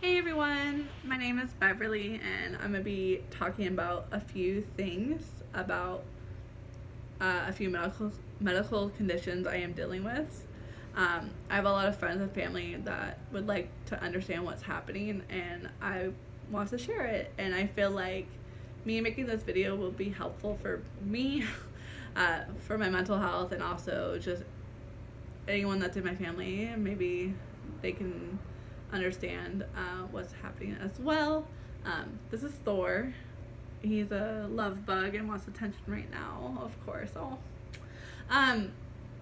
Hey everyone, my name is Beverly, and I'm gonna be talking about a few things about a few medical conditions I am dealing with. I have a lot of friends and family that would like to understand what's happening, and I want to share it. And I feel like me making this video will be helpful for me, for my mental health, and also just anyone that's in my family. Maybe they can understand what's happening as well. This is Thor. He's a love bug and wants attention right now, of course. Um,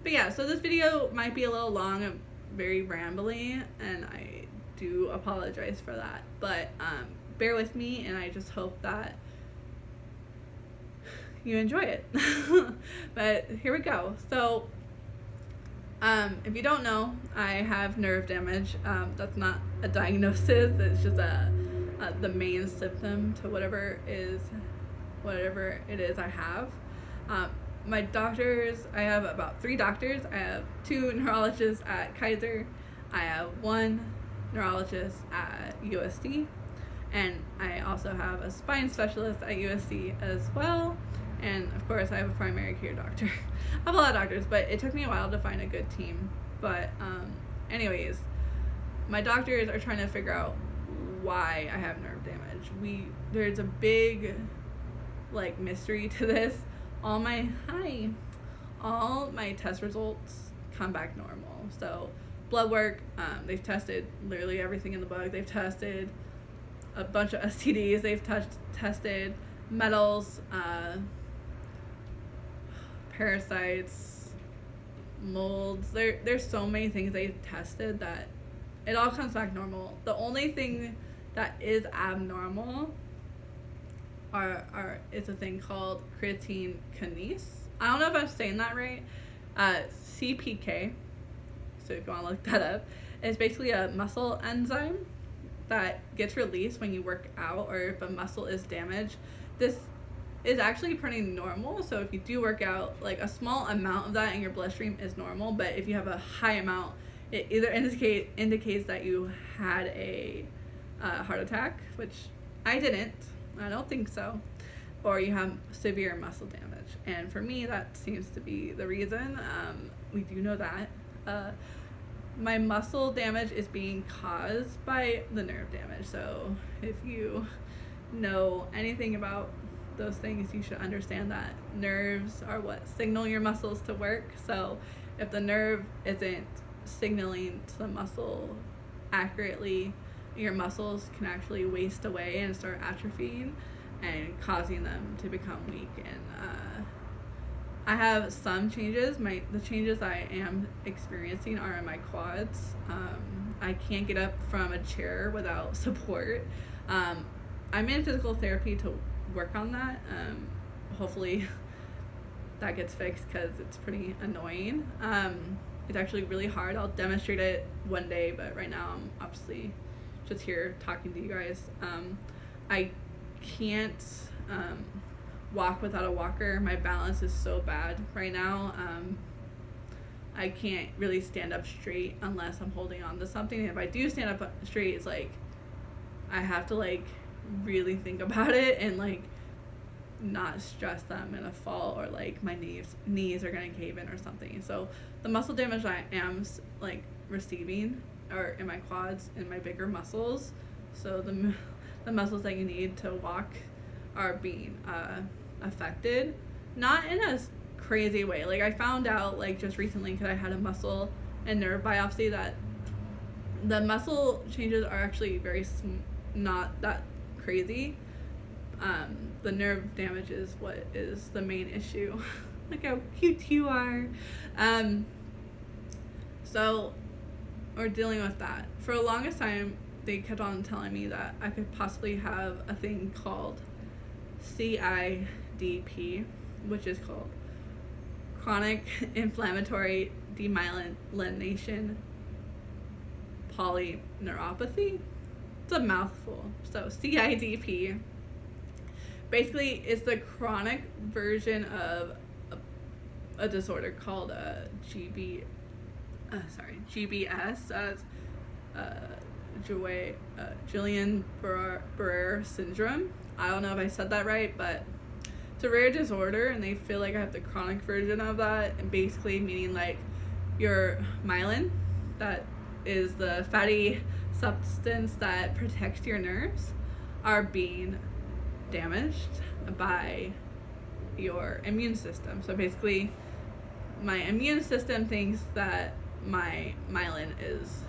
but yeah, so this video might be a little long and very rambly, and I do apologize for that. But bear with me, and I just hope that you enjoy it. But here we go. So if you don't know, I have nerve damage. That's not a diagnosis. It's just the main symptom to whatever it is I have. My doctors, I have about 3 doctors. I have 2 neurologists at Kaiser. I have 1 neurologist at USC. And I also have a spine specialist at USC as well. And of course, I have a primary care doctor. I have a lot of doctors, but it took me a while to find a good team. But anyways, my doctors are trying to figure out why I have nerve damage. There's a big mystery to this. All my test results come back normal. So blood work, they've tested literally everything in the bug. They've tested a bunch of STDs. They've tested metals, parasites, molds. There's so many things they've tested that it all comes back normal. The only thing that is abnormal is a thing called creatine kinase. I don't know if I'm saying that right. CPK. So if you want to look that up, it's basically a muscle enzyme that gets released when you work out or if a muscle is damaged. This is actually pretty normal. So if you do work out, a small amount of that in your bloodstream is normal, but if you have a high amount, it either indicates that you had a heart attack, which I didn't. I don't think so. Or you have severe muscle damage. And for me, that seems to be the reason. We do know that. My muscle damage is being caused by the nerve damage. So if you know anything about those things, you should understand that nerves are what signal your muscles to work. So if the nerve isn't signaling to the muscle accurately, your muscles can actually waste away and start atrophying and causing them to become weak. And I have some changes. The changes I am experiencing are in my quads. I can't get up from a chair without support. I'm in physical therapy to work on that. Hopefully that gets fixed because it's pretty annoying. It's actually really hard. I'll demonstrate it one day, but right now I'm obviously just here talking to you guys. I can't walk without a walker. My balance is so bad right now. I can't really stand up straight unless I'm holding on to something. And if I do stand up straight, it's I have to really think about it and not stress that I'm gonna fall or my knees are gonna cave in or something. So the muscle damage I am receiving are in my quads and my bigger muscles. So the muscles that you need to walk are being affected, not in a crazy way. I found out just recently because I had a muscle and nerve biopsy that the muscle changes are actually not that crazy. The nerve damage is what is the main issue. Look how cute you are. So we're dealing with that. For the longest time, they kept on telling me that I could possibly have a thing called CIDP, which is called chronic inflammatory demyelination polyneuropathy. It's a mouthful. So CIDP basically is the chronic version of a disorder called GBS, Guillain-Barré syndrome. I don't know if I said that right, but it's a rare disorder, and they feel like I have the chronic version of that, and basically meaning like your myelin, that is the fatty substance that protects your nerves, are being damaged by your immune system. So basically, my immune system thinks that my myelin is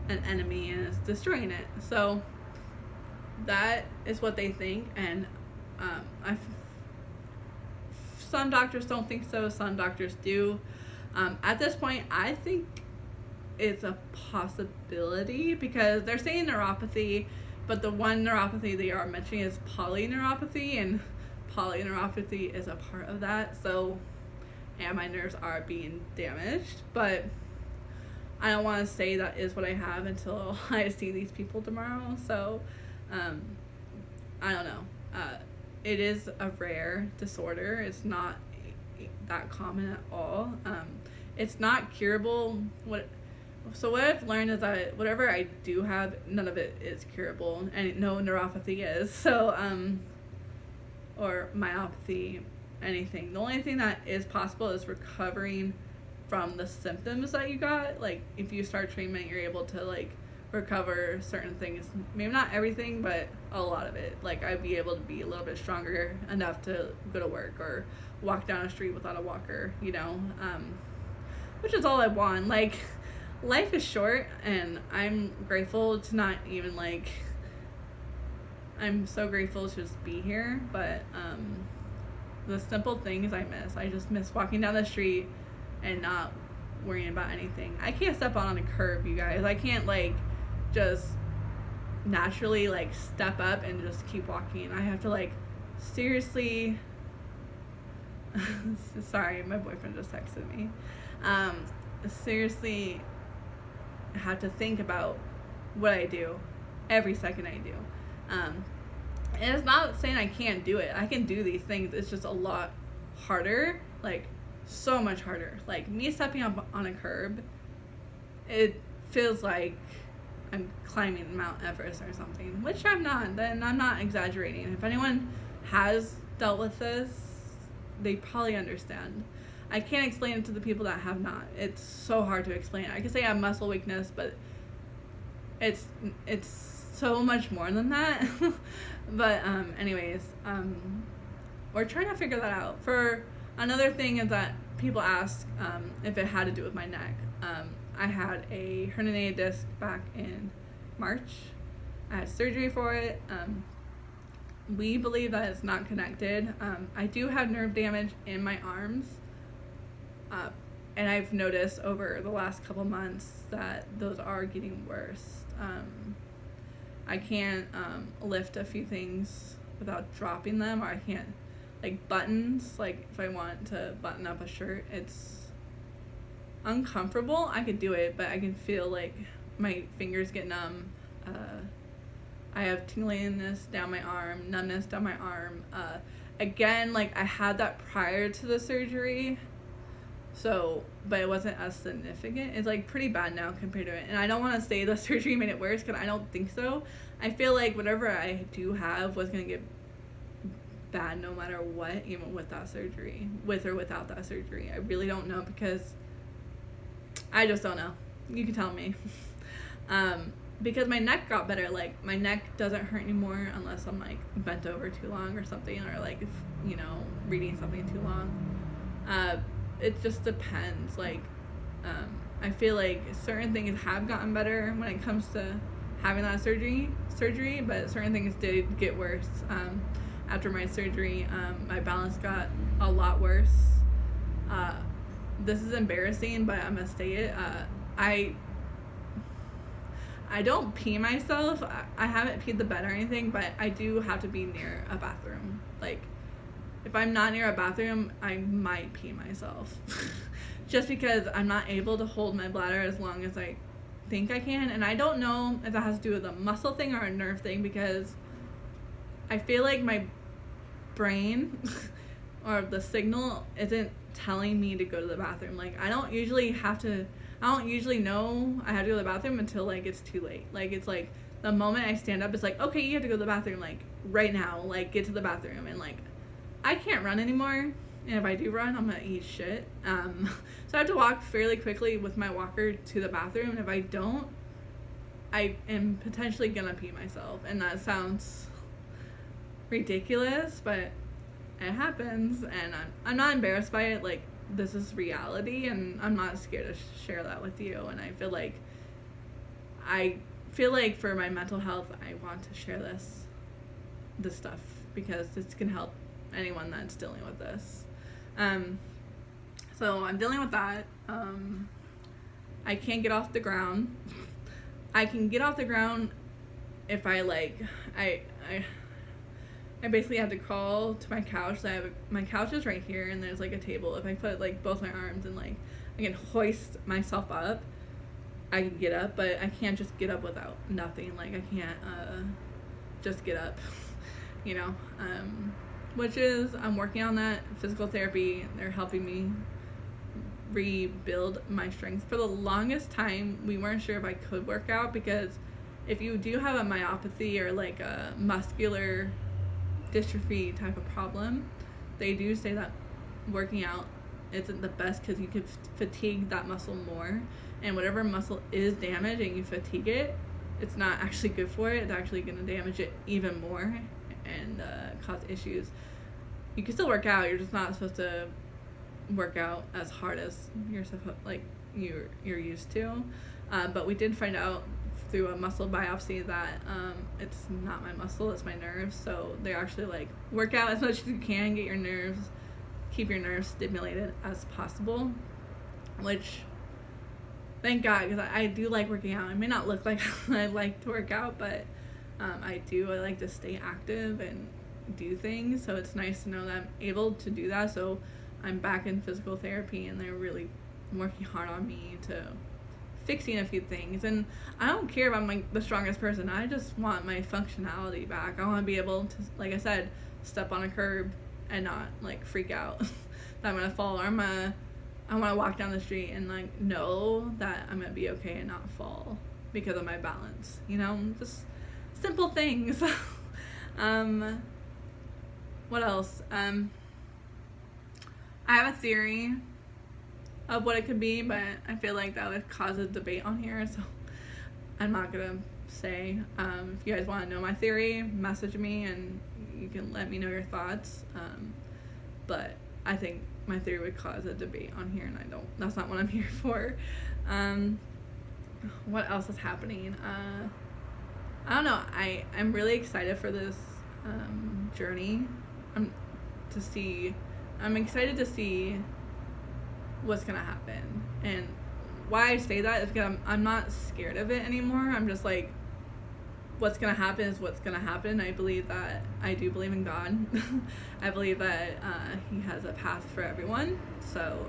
an enemy and is destroying it. So that is what they think, and some doctors don't think so, some doctors do. At this point, I think it's a possibility because they're saying neuropathy, but the one neuropathy they are mentioning is polyneuropathy, and polyneuropathy is a part of that. So, and my nerves are being damaged, but I don't want to say that is what I have until I see these people tomorrow. So, I don't know. It is a rare disorder. It's not that common at all. It's not curable. What I've learned is that whatever I do have, none of it is curable, and no neuropathy is. So, or myopathy, anything. The only thing that is possible is recovering from the symptoms that you got. Like, if you start treatment, you're able to, like, recover certain things. Maybe not everything, but a lot of it. Like, I'd be able to be a little bit stronger enough to go to work or walk down a street without a walker, you know? Which is all I want. Like, life is short, and I'm grateful to not even, like, I'm so grateful to just be here, but the simple things I miss. I just miss walking down the street and not worrying about anything. I can't step on a curb, you guys. I can't, like, just naturally, like, step up and just keep walking. I have to, like, seriously sorry, my boyfriend just texted me. Seriously have to think about what I do every second I do. And it's not saying I can't do it. I can do these things. It's just a lot harder, like, so much harder. Like, me stepping up on a curb, it feels like I'm climbing Mount Everest or something, which I'm not. Then I'm not exaggerating. If anyone has dealt with this, they probably understand. I can't explain it to the people that have not. It's so hard to explain. I can say I have muscle weakness, but it's so much more than that. But anyways, we're trying to figure that out. For another thing is that people ask if it had to do with my neck. I had a herniated disc back in March. I had surgery for it. We believe that it's not connected. I do have nerve damage in my arms. And I've noticed over the last couple months that those are getting worse. I can't lift a few things without dropping them, or I can't, like, buttons, like, if I want to button up a shirt, it's uncomfortable. I could do it, but I can feel, like, my fingers get numb. I have tingliness down my arm, numbness down my arm. Again, like, I had that prior to the surgery, so, but it wasn't as significant. It's, like, pretty bad now compared to it. And I don't want to say the surgery made it worse, because I don't think so. I feel like whatever I do have was going to get bad no matter what, even with that surgery, with or without that surgery. I really don't know, because I just don't know. You can tell me. Because my neck got better. Like, my neck doesn't hurt anymore unless I'm, like, bent over too long or something, or, like, you know, reading something too long. It just depends. Like, I feel like certain things have gotten better when it comes to having that surgery, but certain things did get worse. After my surgery, my balance got a lot worse. This is embarrassing, but I'm gonna say it. I don't pee myself. I haven't peed the bed or anything, but I do have to be near a bathroom. Like, if I'm not near a bathroom, I might pee myself. Just because I'm not able to hold my bladder as long as I think I can. And I don't know if that has to do with a muscle thing or a nerve thing, because I feel like my brain or the signal isn't telling me to go to the bathroom. Like, I don't usually have to, I don't usually know I have to go to the bathroom until like it's too late. Like it's like the moment I stand up, it's like, okay, you have to go to the bathroom like right now. Like get to the bathroom, and like I can't run anymore. And if I do run, I'm gonna eat shit. So I have to walk fairly quickly with my walker to the bathroom, and if I don't, I am potentially gonna pee myself. And that sounds ridiculous, but it happens, and I'm not embarrassed by it. Like, this is reality, and I'm not scared to share that with you. And I feel like for my mental health, I want to share this stuff because this can help anyone that's dealing with this. So I'm dealing with that. I can't get off the ground. I can get off the ground if I basically have to crawl to my couch. My couch is right here, and there's like a table. If I put like both my arms and like I can hoist myself up, I can get up, but I can't just get up without nothing. Like I can't just get up, you know. Which is, I'm working on that. Physical therapy, they're helping me rebuild my strength. For the longest time, we weren't sure if I could work out, because if you do have a myopathy or like a muscular dystrophy type of problem, they do say that working out isn't the best because you could fatigue that muscle more, and whatever muscle is damaged and you fatigue it, it's not actually good for it. It's actually going to damage it even more and cause issues. You can still work out, you're just not supposed to work out as hard as you're used to, but we did find out through a muscle biopsy that it's not my muscle, it's my nerves. So they're actually like, work out as much as you can, keep your nerves stimulated as possible, which thank God, because I do like working out. I may not look like I like to work out, but I like to stay active and do things. So it's nice to know that I'm able to do that. So I'm back in physical therapy, and they're really working hard on me to fixing a few things. And I don't care if I'm like the strongest person. I just want my functionality back. I want to be able to, like I said, step on a curb and not like freak out that I'm gonna fall, or I want to walk down the street and like know that I'm gonna be okay and not fall because of my balance. You know, just simple things. What else? I have a theory of what it could be, but I feel like that would cause a debate on here, so I'm not gonna say. If you guys want to know my theory, message me and you can let me know your thoughts. But I think my theory would cause a debate on here, and that's not what I'm here for. What else is happening? I don't know. I'm really excited for this journey. I'm excited to see what's gonna happen. And why I say that is because I'm not scared of it anymore. I'm just like, what's gonna happen is what's gonna happen. I do believe in God. I believe that he has a path for everyone. So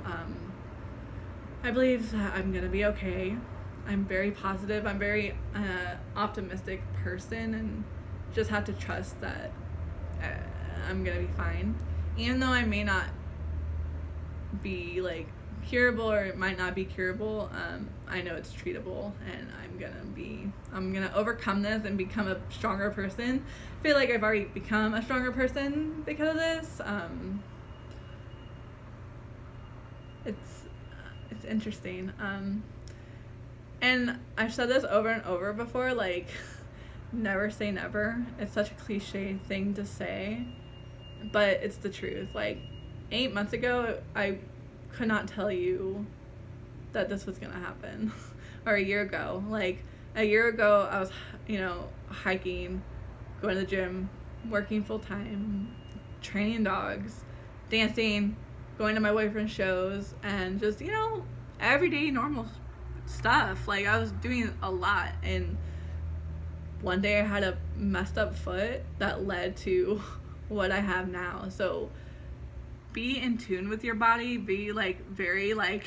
I believe that I'm gonna be okay. I'm very positive. I'm very optimistic person, and just have to trust that I'm gonna be fine. Even though I may not be like curable, or it might not be curable, I know it's treatable, and I'm gonna overcome this and become a stronger person. I feel like I've already become a stronger person because of this. It's interesting. And I've said this over and over before, like, never say never. It's such a cliche thing to say, but it's the truth. Like, 8 months ago, I could not tell you that this was gonna happen. Or a year ago. Like, a year ago, I was, hiking, going to the gym, working full time, training dogs, dancing, going to my boyfriend's shows, and just, everyday normal stuff. Like, I was doing a lot, and one day I had a messed up foot that led to what I have now. So be in tune with your body, be like very like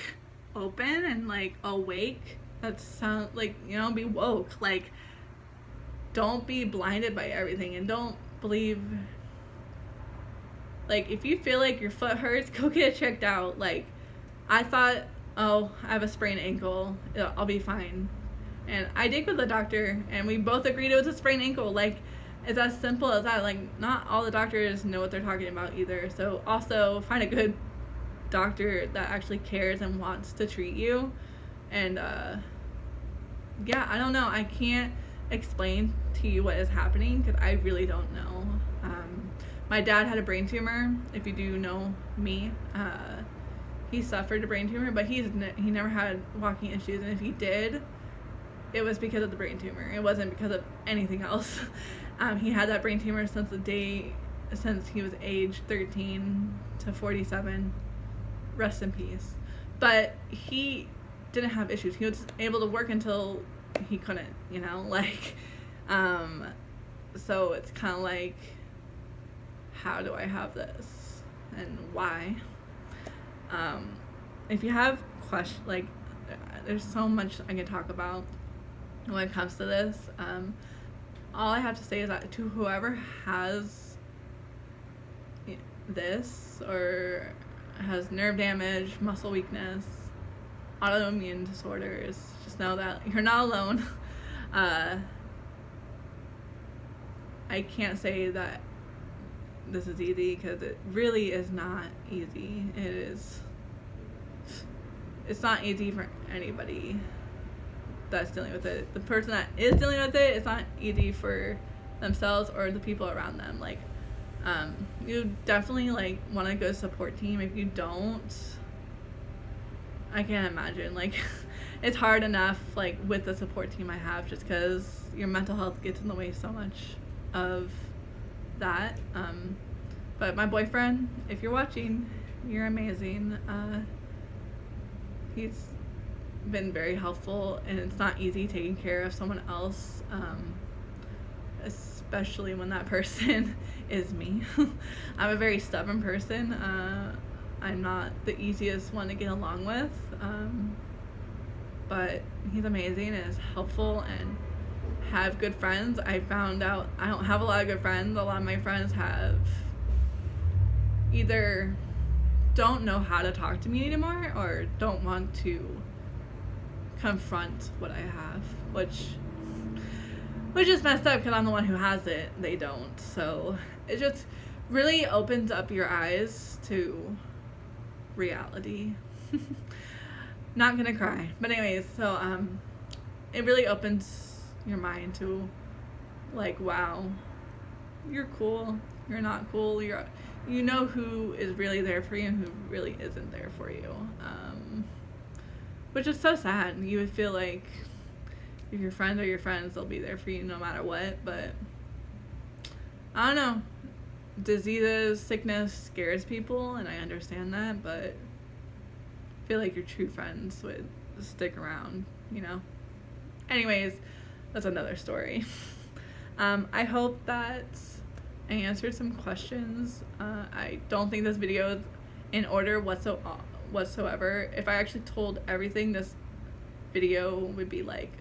open and like awake. That sounds like, be woke. Like, don't be blinded by everything, and don't believe, like, if you feel like your foot hurts, go get it checked out. Like, I thought oh, I have a sprained ankle, I'll be fine. And I did go to the doctor, and we both agreed it was a sprained ankle. Like, it's as simple as that. Like, not all the doctors know what they're talking about either. So also find a good doctor that actually cares and wants to treat you. And yeah, I don't know. I can't explain to you what is happening because I really don't know. My dad had a brain tumor. If you do know me, he suffered a brain tumor, but he never had walking issues. And if he did, it was because of the brain tumor. It wasn't because of anything else. He had that brain tumor since he was age 13 to 47. Rest in peace. But he didn't have issues. He was able to work until he couldn't, you know, like, so it's kind of like, how do I have this and why? If you have questions, like, there's so much I can talk about when it comes to this. All I have to say is that to whoever has this or has nerve damage, muscle weakness, autoimmune disorders, just know that you're not alone. I can't say that this is easy because it really is not easy. It's not easy for anybody that's dealing with it. The person that is dealing with it, it's not easy for themselves or the people around them. Like, you definitely like want a good support team. If you don't, I can't imagine. Like, it's hard enough like with the support team I have, just because your mental health gets in the way so much of that. But my boyfriend, if you're watching, you're amazing. He's been very helpful, and it's not easy taking care of someone else, especially when that person is me. I'm a very stubborn person. I'm not the easiest one to get along with, but he's amazing and is helpful and have good friends. I found out I don't have a lot of good friends. A lot of my friends have either don't know how to talk to me anymore or don't want to confront what I have, which is messed up because I'm the one who has it. They don't. So it just really opens up your eyes to reality. Not gonna cry, but anyways, so it really opens your mind to like, wow, you're cool, you're not cool, you know who is really there for you and who really isn't there for you, which is so sad. You would feel like if your friends are your friends, they'll be there for you no matter what, but I don't know. Diseases, sickness scares people, and I understand that, but I feel like your true friends would stick around, you know? Anyways, that's another story. I hope that I answered some questions. I don't think this video is in order whatsoever. If I actually told everything, this video would be like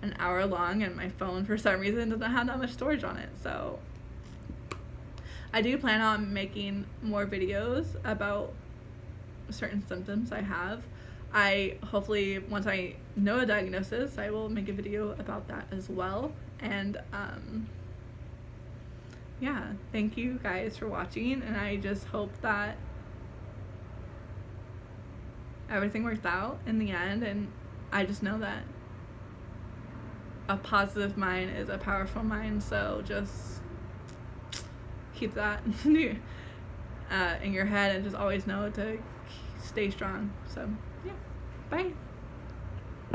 an hour long, and my phone for some reason doesn't have that much storage on it. So I do plan on making more videos about certain symptoms I have. Hopefully once I know a diagnosis, I will make a video about that as well. And yeah, thank you guys for watching, and I just hope that everything works out in the end, and I just know that a positive mind is a powerful mind, so just keep that in your head and just always know to stay strong. So yeah, bye.